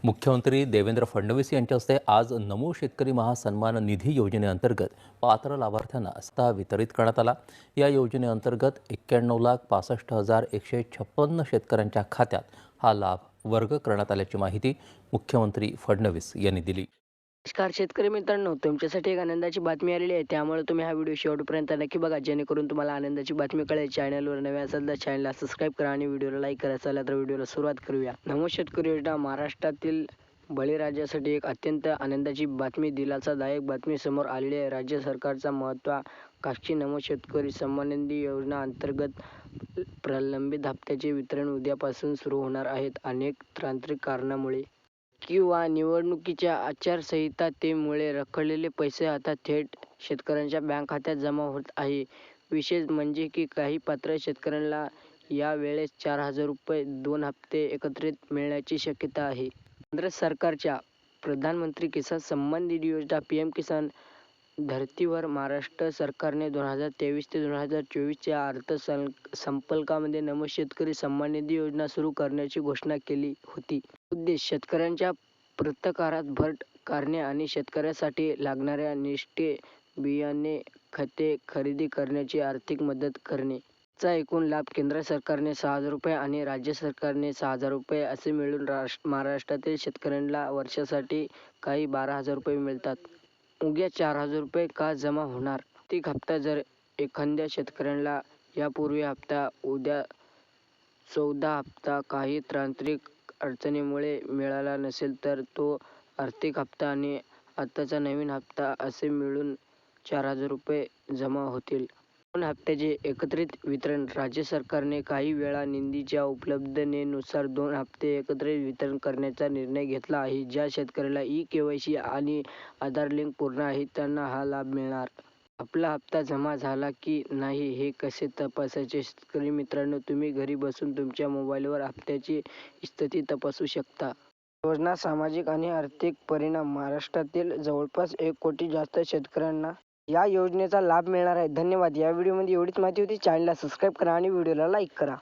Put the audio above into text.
मुख्यमंत्री देवेंद्र फडणवीस यांच्या हस्ते आज नमो शेतकरी महासन्मान निधी योजनेअंतर्गत पात्र लाभार्थ्यांना स्वतः वितरित करण्यात आला। या योजनेअंतर्गत 91,65,156 शेतकऱ्यांच्या खात्यात हा लाभ वर्ग करण्यात आल्याची माहिती मुख्यमंत्री फडणवीस यांनी दिली। नमस्कार शेतकरी मित्रांनो, तुमच्यासाठी एक आनंदाची बातमी आलेली आहे। त्यामुळे तुम्ही हा व्हिडिओ शेवटपर्यंत नक्की बघा, जेणेकरून तुम्हाला आनंदाची बातमी कळेल। चॅनलवर नवे असाल तर चॅनलला सबस्क्राईब करा आणि व्हिडिओला लाईक करा। चला तर व्हिडिओला सुरुवात करूया। नमो शेतकरी योजना महाराष्ट्रातील बळीराजासाठी एक अत्यंत आनंदाची बातमी, दिलासादायक बातमी समोर आलेली आहे। राज्य सरकारचा महत्त्वाकांक्षी नमो शेतकरी सन्मान निधी योजना अंतर्गत प्रलंबित हप्त्याचे वितरण उद्यापासून सुरू होणार आहे। अनेक तांत्रिक कारणामुळे किंवा निवडणुकीच्या आचारसंहितेमुळे रखडलेले पैसे आता थेट शेतकऱ्यांच्या बँक खात्यात जमा होत आहे। विशेष म्हणजे की काही पात्र शेतकऱ्यांना या वेळेस 4,000 रुपये 2 हप्ते एकत्रित मिळण्याची शक्यता आहे। केंद्र सरकारच्या प्रधानमंत्री किसान सन्मान निधी योजना पीएम किसान धर्तीवर महाराष्ट्र सरकारने 2023 ते 2024 च्या अर्थसंकल्पामध्ये नमो शेतकरी सन्मान निधी योजना सुरू करण्याची घोषणा केली होती। उद्देश शेतकऱ्यांच्या पत्रकारात भर करणे आणि शेतकऱ्यांसाठी लागणाऱ्या निष्ठे बियाणे खते खरेदी करण्याची आर्थिक मदत करणे। चा एकूण लाभ केंद्र सरकारने 6,000 रुपये आणि राज्य सरकारने 6,000 रुपये असे मिळून महाराष्ट्रातील शेतकऱ्यांना वर्षासाठी काही 12,000 रुपये मिळतात। उद्या 4,000 रुपये का जमा होणार? आर्थिक हप्ता जर एखाद्या शेतकऱ्याला यापूर्वी हप्ता, उद्या 14 हप्ता काही तांत्रिक अडचणीमुळे मिळाला नसेल तर तो आर्थिक हप्ता आणि आताचा नवीन हप्ता असे मिळून 4,000 रुपये जमा होतील। 2 हप्त्याचे एकत्रित वितरण राज्य सरकारने काही वेळा निधीच्या उपलब्धतेनुसार 2 हप्ते एकत्रित वितरण करण्याचा निर्णय घेतला आहे। ज्या शेतकऱ्याला ई-केवायसी आणि आधार लिंक पूर्ण आहे त्यांना हा लाभ मिळणार। आपला हप्ता जमा झाला की नाही हे कसे तपासायचे? शेतकरी मित्रांनो, तुम्ही घरी बसून तुमच्या मोबाईलवर हप्त्याची स्थिती तपासू शकता। योजना सामाजिक आणि आर्थिक परिणाम महाराष्ट्रातील जवळपास 1 कोटी जास्त शेतकऱ्यांना या योजनेचा लाभ मिळणार आहे। धन्यवाद। या व्हिडिओमध्ये एवढीच माहिती होती। चॅनलला सबस्क्राईब करा आणि व्हिडिओला लाईक करा।